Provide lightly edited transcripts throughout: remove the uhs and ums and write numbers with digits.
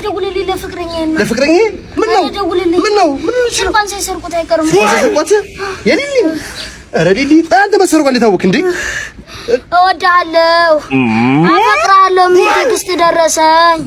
ደውልልኝ ለፍቅረኛዬ ነው። ለፍቅረኛዬ ምን ነው? ምን ነው? ስልኳን ሳይሰርቁት አይቀርም። ሳይሰርቁት የሊሊ ኧረ ሊሊ አንተ በሰርቋል የታወክ እንዴ? እወድሃለሁ፣ አፈቅርሃለሁ። ምን ትዕግስት ደረሰኝ።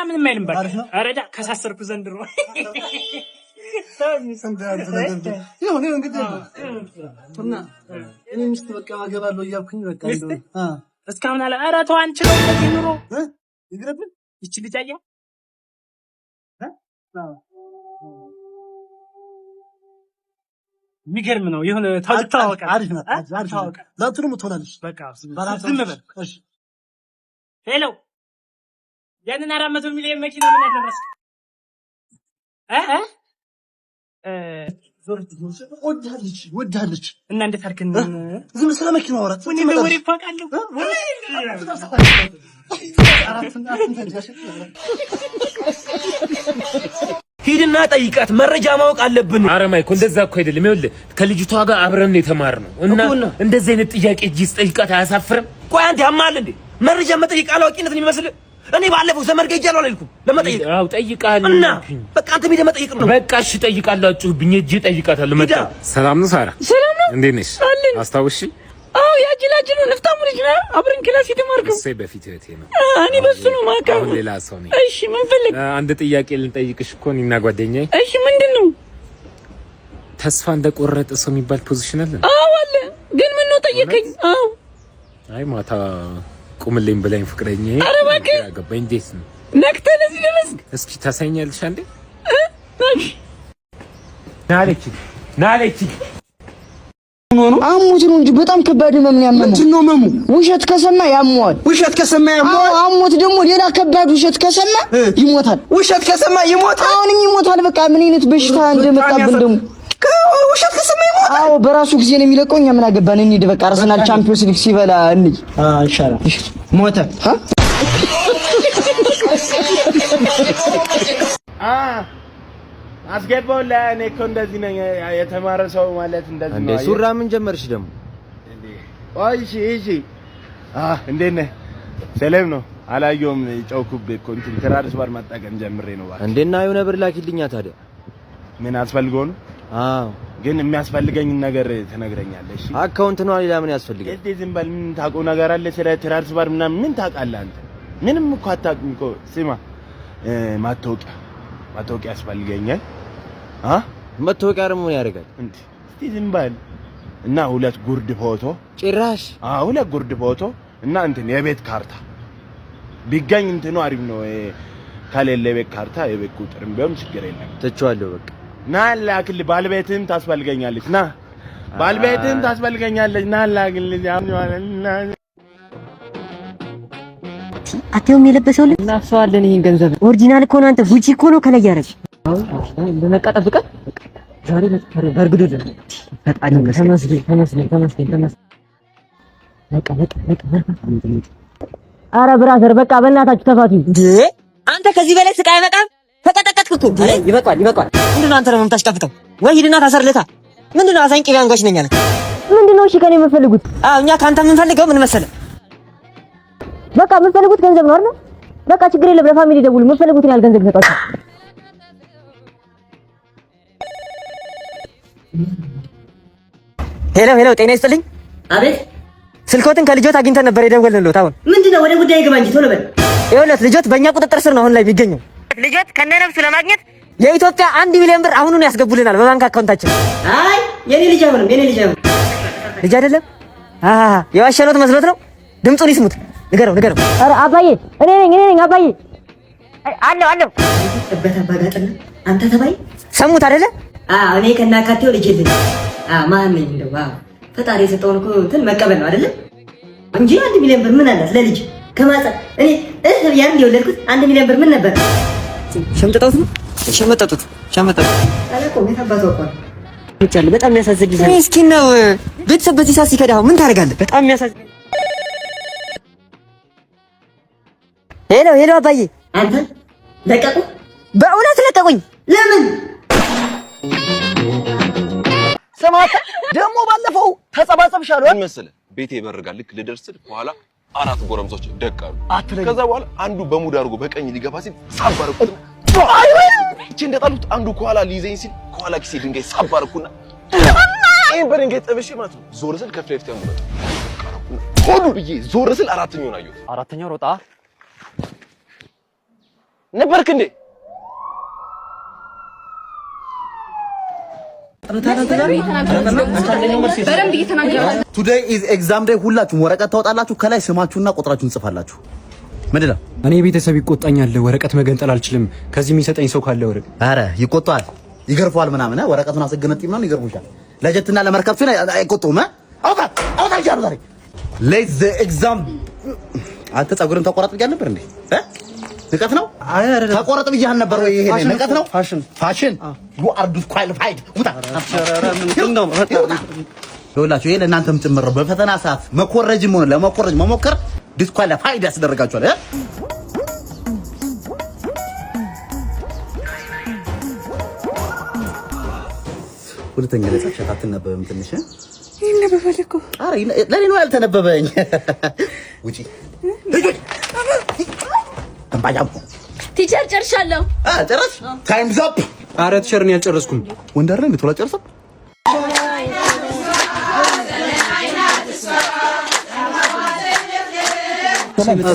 ምን ማይልም በቃ አረዳ ከሳሰርኩ ዘንድሮ እስካሁን አለ። ኧረ ተው አንችለው እንደዚህ ኑሮ ይግረብን። ይቺ ልጅ አየኸው የሚገርም ነው። የሆነ ታውቃለህ። አሪፍ ነው። አሪፍ ነው። ለአንተም ትሆናለሽ። በቃ ዝም በል። እሺ ሄሎ፣ ያንን 400 ሚሊዮን መኪና ምን አደረስክ? ወዳለች እና እንዴት አድርገን ዝም ስለ መኪናው አወራት ምን እንደወሬ ፈቃለሁ። ሂድና ጠይቃት፣ መረጃ ማወቅ አለብን። ኧረ ማይኮ እንደዛ እኮ አይደለም። ይኸውልህ ከልጅቷ ጋር አብረን ነው የተማርነው እና እንደዚህ አይነት ጥያቄ እጅስ ጠይቃት አያሳፍርም? ቆይ አንተ ያማል እንዴ? መረጃ መጠየቅ አላዋቂነት ነው የሚመስል? እኔ ባለፈው ዘመድ ጋር ይጃለው አላልኩም ለመጠየቅ? አው ጠይቃለሁ እና በቃ አንተ ሄደህ መጠየቅ ነው። በቃ እሺ ጠይቃለሁ። አጭሁብኝ እጄ ጠይቃታለሁ። መጣ። ሰላም ነው ሳራ? ሰላም ነው። እንዴት ነሽ? አስታውሽ? አዎ ያጅላጅሉ ንፍታሙ ልጅ ነው። አብረን ክላስ የተማርከው? እሰይ በፊት እህቴ ነው። እኔ በሱ ነው ማውቀው። አሁን ሌላ ሰው ነኝ። እሺ ምን ፈልግ? አንድ ጥያቄ ልንጠይቅሽ እኮ እኔና ጓደኛዬ። እሺ ምንድነው? ተስፋ እንደቆረጠ ሰው የሚባል ፖዚሽን አለ? አዎ አለ። ግን ምን ነው ጠየቀኝ? አዎ አይ ማታ ቁምልኝ ብላኝ ፍቅረኛዬ። ኧረ እባክህ ያገባኝ እንዴት ነው ነክተህ ለዚህ ድረስ? እስኪ ታሳኛለሽ አንዴ? እሺ ናለች አሙት ነው እንጂ በጣም ከባድ ህመም ነው ያመመው። ምንድነው ህመሙ? ውሸት ከሰማ ያመዋል። ውሸት ከሰማ ያመዋል። አሙት ደግሞ ሌላ ከባድ ውሸት ከሰማ ይሞታል። ውሸት ከሰማ ይሞታል። አሁንም ይሞታል። በቃ ምን አይነት በሽታ እንደመጣብን ደግሞ ውሸት ከሰማ ይሞታል። አዎ በራሱ ጊዜ ነው የሚለቀው። እኛ ምን አገባን? እንሂድ በቃ አርሰናል ቻምፒዮንስ ሊግ ሲበላ እንሂድ። ይሻላል። ሞተ አስገባው ለኔ እኮ እንደዚህ ነው የተማረ ሰው ማለት እንደዚህ ነው። ሱራ ምን ጀመርሽ ደግሞ? እሺ እንዴት ነህ? ሰላም ነው። አላየሁም ጨውኩብህ እኮ እንትን ትራንስፈር መጠቀም ጀምሬ ነው። ባክ እንዴና የሆነ ብር ላኪልኛ ታዲያ። ምን አስፈልገው ነው? አዎ ግን የሚያስፈልገኝ ነገር ትነግረኛለህ? እሺ አካውንት ነው ሌላ ምን ያስፈልጋል? እስቲ ዝም በል። ምን ታውቀው ነገር አለ ስለ ትራንስፈር ምናምን? ምን ታውቃለህ አንተ? ምንም እኮ አታውቅም እኮ። ስማ ማታወቂያ ያስፈልገኛል። መታወቂያ ደግሞ ምን ያደርጋል እንዴ? እስቲ ዝም በል እና 2 ጉርድ ፎቶ ጭራሽ 2 ጉርድ ፎቶ እና እንትን የቤት ካርታ ቢገኝ እንትኑ አሪፍ ነው። ከሌለ የቤት ካርታ የቤት ቁጥርም ቢሆን ችግር የለም። ተቻለው በቃ ና ላክል። ባለቤትም ታስፈልገኛለች። ና ባለቤትም ታስፈልገኛለች። ና ላክል። አቴው የለበሰው ልጅ እናፍሰዋለን። ይሄን ገንዘብ ኦሪጂናል እኮ ነው። አንተ ጉቺ እኮ ነው ከላይ ያረች እንደነቃ ጠብቀህ ዛሬ ለተከረ በርግዶልን ፈጣሪ ተመስገን። ኧረ ብራዘር በቃ በእናታችሁ ተፋቱ እንዴ! አንተ ከዚህ በላይ ስቃይ አይመጣም። ተቀጠቀጥክ እኮ ይበቃል። ምንድነው አንተ ነው የምታሽቃፍተው? ወይ ሂድና ታሰርለታ። ምንድነው አሳንቂ ቢያንጓሽ ነኝ አለ። ምንድነው እሺ ከኔ የምፈልጉት? እኛ ካንተ የምንፈልገው ምን መሰለህ? በቃ የምፈልጉት ገንዘብ ነው አይደል? በቃ ችግር የለም። ለፋሚሊ ደውሉ። የምፈልጉትን ያህል ገንዘብ ሰጣችሁ። ሄሎ ጤና ይስጥልኝ። አቤት። ስልኮትን ከልጆት አግኝተን ነበር የደወልንልዎት። አሁን ምንድነው? ወደ ጉዳይ ገባ እንጂ ቶሎ በል። ይኸውልህ ልጆት በእኛ ቁጥጥር ስር ነው አሁን ላይ የሚገኘው። ልጆት ከነነፍሱ ለማግኘት የኢትዮጵያ 1 ሚሊዮን ብር አሁኑን ያስገቡልናል በባንክ አካውንታችን። አይ የኔ ልጅ አይሆንም። ልጅ አይደለም። የዋሸኖት መስሎት ነው። ድምፁን ይስሙት። ንገረው። ኧረ አባዬ እኔ ነኝ አባዬ። አለው በተባጋጠና አንተ ተባይ ሰሙት አይደለ? እኔ ከናካቴው ልጅ ልጅ ማን ነኝ እንደው ፈጣሪ የሰጠውን እኮ እንትን መቀበል ነው አይደለ እንጂ 1 ሚሊዮን ብር ምን አላት ለልጅ ከማጸ እኔ ያን የወለድኩት 1 ሚሊዮን ብር ምን ነበር? ሸመጠጡት አላቆ መታባቱ እኮ ይቻል። በጣም የሚያሳዝን ልጅ ምስኪን ነው። ቤተሰብ በዚህ ሰዓት ሲከዳው ምን ታደርጋለህ? በጣም የሚያሳዝን። ሄሎ አባዬ። አንተ ለቀቁ? በእውነት ለቀቁኝ። ለምን? ሰማት ደግሞ ባለፈው ተጸባጸብሻለሁ መሰለ ቤቴ በርጋ ልክ ልደርስል በኋላ 4 ጎረምሶች ደቃሉ። ከዛ በኋላ አንዱ በሙድ አድርጎ በቀኝ ሊገባ ሲል ሳባርኩት እቺ እንደጣሉት አንዱ ከኋላ ሊይዘኝ ሲል ከኋላ ኪሴ ድንጋይ ሳባርኩና ይሄን በድንጋይ ጠብሼ ማለት ነው ዞር ስል ከፍ ለፊት ያምጣ ሆዱ ብዬ ዞር ስል አራተኛውን አየሁት። አራተኛው ሮጣ ነበርክ እንዴ? ቱዴይ ኢዝ ኤግዛም ዴይ። ሁላችሁም ወረቀት ታወጣላችሁ። ከላይ ስማችሁና ቁጥራችሁን ጽፋላችሁ። ምንድን ነው? እኔ ቤተሰብ ይቆጣኛል። ወረቀት መገንጠል አልችልም። ከዚህ የሚሰጠኝ ሰው ካለ ወረቀት። ኧረ ይቆጣል፣ ይገርፈዋል ምናምን። ወረቀቱን አስገነጥም ነው ይገርፉሻል። ለጀትና ለመርከብ ሲሆን አይቆጡም። አውጣ ይቻሉ ዛሬ ሌት ዘ ኤግዛም። አንተ ጸጉርን ተቆረጥ ብያለሁ ነበር እንዴ? ንቀት ነው? ተቆረጥ ብያለሁ ነበር ወይ? ይሄ ንቀት ነው? ፋሽን you are disqualified። ውጣ ይኸውላችሁ፣ ይሄ ለእናንተም ጭምር ነው። በፈተና ሰዓት መኮረጅም ሆነ ለመኮረጅ መሞከር ዲስኳሊፋይድ ያስደርጋችኋል። ሁለተኛ ለጻፍ አትነበብም ትንሽ ይነበባል እኮ። አረ ለኔ ነው ያልተነበበኝ። ውጪ ልጆች ተንባያም ቲቸር ጨርሻለሁ። ጨረስ ታይምስ አፕ። አረ ቲቸር እኔ አልጨረስኩም። ወንደር ላይ ልትወላ ጨርሰም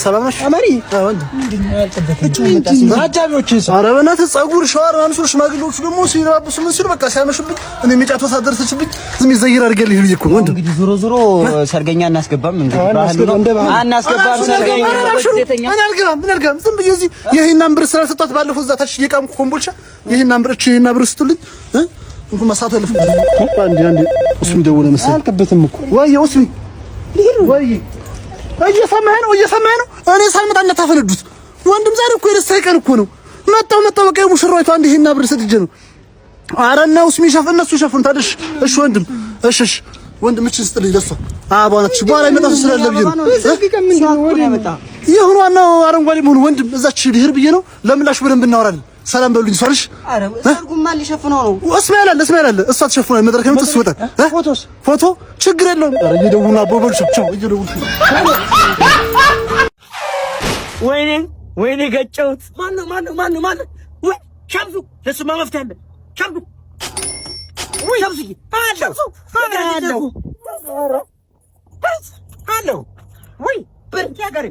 ሰላም ነሽ አማሪ? ወንድ ምንድነው ያልጠበቀኝ? አጃቢዎችስ? ኧረ በእናትህ ጸጉር ሻወር ማንሶ ሽማግሌዎቹ ደግሞ ሲራብሱ ምን ሲሉ በቃ ሲያመሽብኝ እኔ የሚጫት ወሳደርሰችብኝ ዝም ይዘይር አድርገልኝ ልጅ እኮ ወንድ። እንግዲህ ዞሮ ሰርገኛ እናስገባም እንግዲህ አናስገባም ሰርገኛ ምን አልገባም ዝም ብዬ እዚህ ይሄን አምብር ስለሰጣት ባለፈው እዛ ታች እየቃምኩ ኮምቦልቻ ይሄን አምብር ስትልኝ እንኳን ማሳት አለፍ አንዴ እሱ ደወለ መሰለኝ አልከበትም እኮ ወይ ወስሚ ወይ እየሰማኸኝ ነው? እኔ ሳልመጣ እንዳታፈነዱት ወንድም። ዛሬ እኮ የደስታ ቀን እኮ ነው። መጣው በቃ የሙሽራይቱ አንድ ይሄን አብር ሰጥጄ ነው። ኧረ እና ውስሚ ሸፍ እነሱ ሸፍን ታደሽ። እሺ ወንድም፣ እሺ ወንድም እቺ ስጥልኝ ለሷ አባናች በኋላ ይመጣ ስለለብኝ ነው ይሁን ዋናው አረንጓዴ መሆኑ ወንድም እዛች ልሄድ ብዬ ነው። ለምላሽ በደንብ እናወራለን። ሰላም በሉኝ ሷልሽ። አረ ሰርጉማ ሊሸፍነው ነው። እስማኤል አለ እሷ ተሸፍኗል። መድረክ ነው ተስወጣ ፎቶ ችግር የለውም። አረ እየደውሉና ቦቦልሽ ቻው እየደውሉ ወይኔ ገጨሁት። ማነው ወይ ሻምሱ ለሱማ መፍትሄ አለ። ሻምሱ ወይ ሻምሱ አለው ወይ በርኪ አገሬ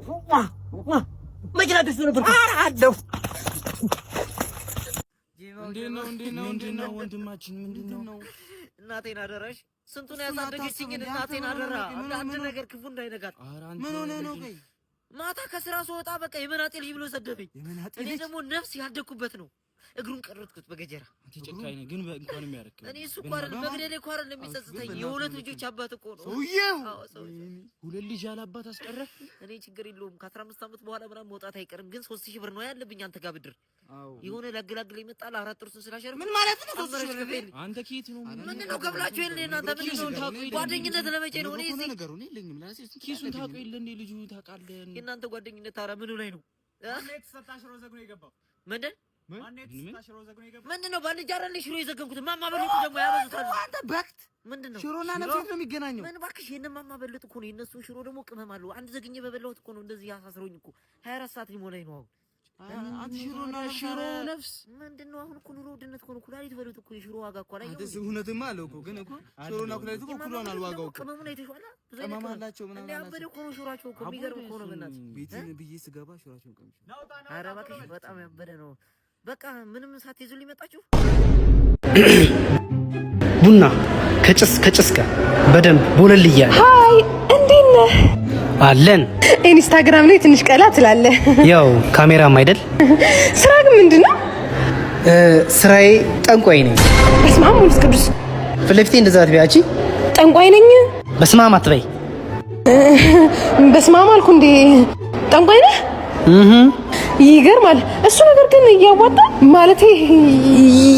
መኪና ደስ ነበር። ኧረ አለው እንዴት ነው ወንድማችን? ምንድነው? እናቴን አደራሽ ስንቱን ያሳደገችኝ እናቴን አደራ አንድ ነገር ክፉ እንዳይነጋት። ምን ሆነ ነው? ማታ ከስራ ስወጣ በቃ የመናጤ ልጅ ብሎ ሰደበኝ። እኔ ደግሞ ነፍስ ያደኩበት ነው። እግሩን ቀረጥኩት በገጀራ። ተጨካኝ ነው ግን እንኳን የሚያረክ እኔ እሱ ቋር በግዴሌ ቋር ለሚጸጽተኝ የሁለት ልጆች አባት እኮ ነው ሰውዬው። ሁለት ልጅ ያላባት አስቀረ። እኔ ችግር የለውም ከ15 ዓመት በኋላ ምናምን መውጣት አይቀርም። ግን 3000 ብር ነው ያለብኝ አንተ ጋር ብድር። የሆነ ላገላግል ይመጣል 4 ጥርሱን ስላሸር ምን ማለት ነው? 3000 ብር አንተ ኪት ነው ምን ነው ገብላችሁ የለ እናንተ ምን ነው ጓደኝነት ለመቼ ነው? እኔ እዚህ ነገሩ ነው የለኝም ላሴ ኪሱን ታውቀው የለ እንዴ ልጁ ታውቃለህ? የእናንተ ጓደኝነት ታራ ምኑ ላይ ነው? ማን የተሰጣሽ ሮዘ ነው የገባው? ምንድነው ባልንጀራ ላይ ሽሮ የዘገብኩት? ማማ በልጡ ደግሞ ያበዙታል። አንተ በክት ምንድነው? ሽሮና ነፍስ ነው የሚገናኘው። ምን እባክሽ የነ ማማ በልጡ እኮ ነው። የነሱ ሽሮ ደግሞ ቅመም አለው። አንድ ዘግኜ በበላሁት እኮ ነው እንደዚህ ያሳስረውኝ እኮ 24 ሰዓት ሊሞላኝ ነው አሁን። አንተ ሽሮና ሽሮ ነፍስ ምንድነው? አሁን እኮ ኑሮ ውድነት እኮ ነው። ኩላሊት በሉት እኮ የሽሮ ዋጋ እኮ ላይ ነው። እውነትማ አለው እኮ ግን እኮ ሽሮና ኩላሊት እኮ እኩል ሆኗል ዋጋው። ቅመሙ ነው የተሻለ ቅመም አላቸው ምናምን ያበደ እኮ ነው ሽሮአቸው እኮ የሚገርም እኮ ነው። በእናትህ ቤትን ብዬ ስገባ ሽሮአቸውን ቀምሽ። ኧረ እባክሽ በጣም ያበደ ነው። በቃ ምንም ሳትይዙ ሊመጣችሁ ቡና ከጭስ ጋር በደንብ ቦለልያ። ሃይ እንዴት ነህ? አለን። ኢንስታግራም ላይ ትንሽ ቀላ ትላለህ። ያው ካሜራም አይደል? ስራ ግን ምንድነው? ስራዬ ጠንቋይ ነኝ። በስመ አብ ወወልድ ቅዱስ። ፊት ለፊቴ እንደዛ አትበያቺ። ጠንቋይ ነኝ? በስመ አብ አትበይ። በስመ አብ አልኩ እንዴ? ጠንቋይ ነህ? ይገርማል። እሱ ነገር ግን እያዋጣ ማለት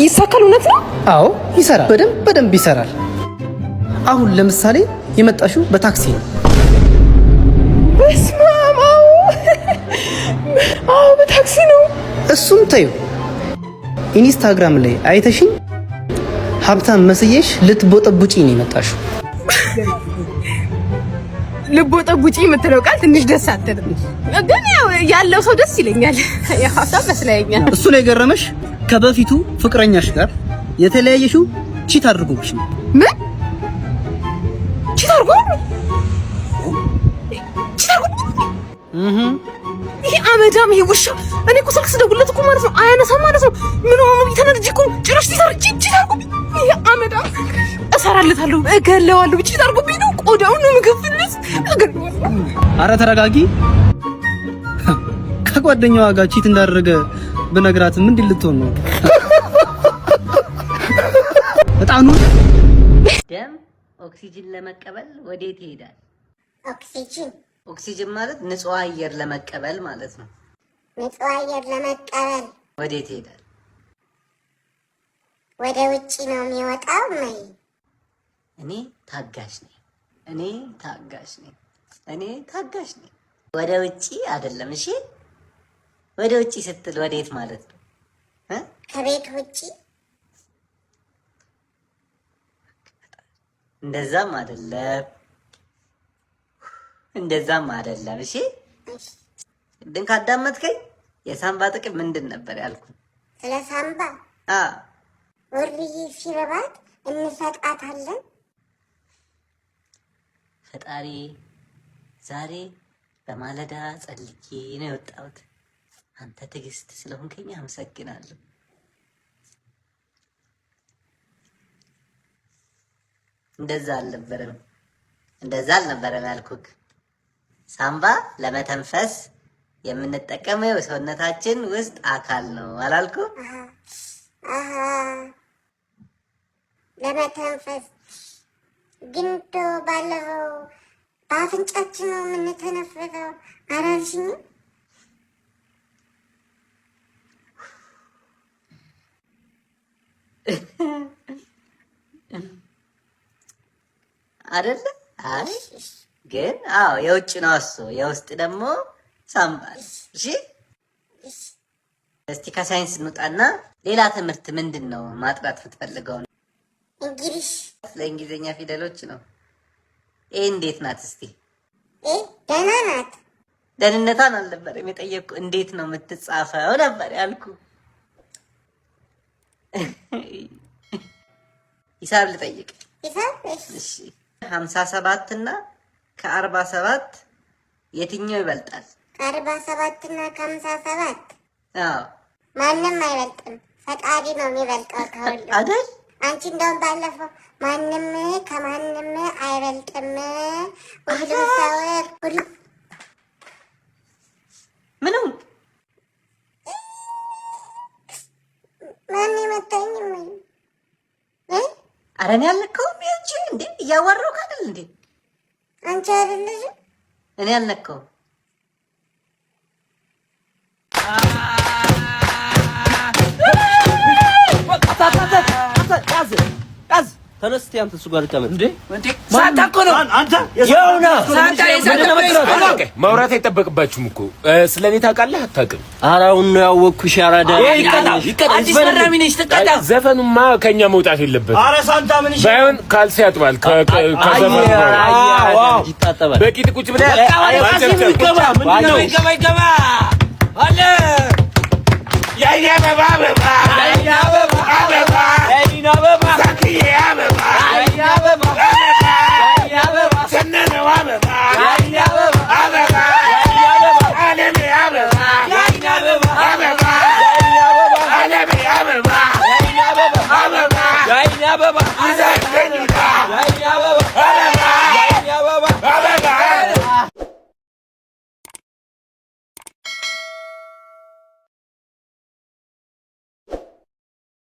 ይሳካል። እውነት ነው? አዎ ይሰራል። በደንብ ይሰራል። አሁን ለምሳሌ የመጣሽው በታክሲ ነው። በስመ አብ። አዎ በታክሲ ነው። እሱን ተይው። ኢንስታግራም ላይ አይተሽኝ ሀብታም መስየሽ ልትቦጠቡጪ ነው የመጣሽው። ልቦ ጠጉጪ የምትለው ቃል ትንሽ ደስ አትልም፣ ግን ያለው ሰው ደስ ይለኛል። ያው ሀሳብ መስለኛል። እሱ ላይ ገረመሽ ከበፊቱ ፍቅረኛሽ ጋር የተለያየሽው ቺት አድርጎብሽ ነው? ምን ቺት አድርጎ? ይሄ አመዳም ይሄ ውሻ። እኔ እኮ ስልክ ስደውልለት እኮ ማለት ነው አያነሳም ማለት ነው። ምን ሆኖ ይተነርጂ እኮ ጭራሽ ቺት አድርጎ። ይሄ አመዳም እሰራለታለሁ፣ እገለዋለሁ። ቺት አድርጎብኝ ነው ቆዳውን ነው የምገፍልስ፣ እገለዋለሁ። ኧረ ተረጋጊ። ከጓደኛዋ ጋር ቺት እንዳደረገ በነገራት ምን ልትሆን ነው? በጣም ነው። ደም ኦክሲጅን ለመቀበል ወዴት ይሄዳል? ኦክሲጅን ማለት ንጹህ አየር ለመቀበል ማለት ነው። ንጹህ አየር ለመቀበል ወዴት ይሄዳል? ወደ ውጪ ነው የሚወጣው። እኔ ታጋሽ ነኝ። ወደ ውጪ አይደለም። እሺ ወደ ውጪ ስትል ወዴት ማለት ነው? ከቤት ውጪ። እንደዛም አይደለም። እሺ ግን ካዳመጥከኝ የሳምባ ጥቅም ምንድን ነበር ያልኩት? ስለ ሳምባ ወርዬ ሲረባት እንሰጣታለን። ፈጣሪ ዛሬ በማለዳ ጸልዬ ነው የወጣሁት። አንተ ትዕግስት ስለሆንከኝ አመሰግናለሁ። እንደዛ አልነበረም ያልኩክ። ሳምባ ለመተንፈስ የምንጠቀመው የሰውነታችን ውስጥ አካል ነው አላልኩ? ለመተንፈስ ግን ባለፈው በአፍንጫችን ነው የምንተነፍሰው አላልሽኝ? አይደለ? አይ ግን የውጭ ነው እሱ፣ የውስጥ ደግሞ ሳምባ። እሺ እስቲ ከሳይንስ እንውጣና ሌላ ትምህርት ምንድን ነው ማጥናት የምትፈልገው? እንግሊዝ። ለእንግሊዝኛ ፊደሎች ነው። እንዴት ናት እስቲ? ደህና ናት። ደህንነቷን አልነበረም የጠየቅኩ፣ እንዴት ነው የምትጻፈው ነበር ያልኩ። ሂሳብ ልጠይቅ። እሺ 57 እና ከ47 የትኛው ይበልጣል? 47 እና ከ57? ማንም አይበልጥም፣ ፈጣሪ ነው የሚበልጠው ከሁሉ አይደል? አንቺ እንደውም ባለፈው ማንም ከማንም አይበልጥም፣ ሁሉም ሰው ምንም ማን መታኝ ምን አረን ያልነካውም እንጂ እንዴ እያወራሁ አይደል እንዴ? አንቺ አይደለሽ እኔ ያልነካው። ተነስቲ አንተ እሱ ጋር ተቀመጥ እንዴ? ሳንታ እኮ ነው አንተ የውና ሳንታ ማውራት አይጠበቅባችሁም እኮ ስለኔ ታውቃለህ አታውቅም? አራውን ነው ያወቅኩሽ። አራዳ አዲስ ፈራሚ ነሽ ተቀጣ። ዘፈኑማ ከኛ መውጣት የለበትም። አረ ሳንታ ምን ይሻል ባይሆን ካልሲ ያጥባል ከዘፈኑ ይጣጣባል። በቂጥ ቁጭ ብለህ ይገባ አለ ያያ በባ ያያ በባ አበባ ያይና በባ ሳኪያ በባ ያያ በባ ያያ በባ ሰነነዋ በባ ያያ በባ አበባ ያያ በባ አለሜ አበባ ያይና በባ አበባ ያያ በባ አለሜ አበባ ያይና በባ አበባ ያይና በባ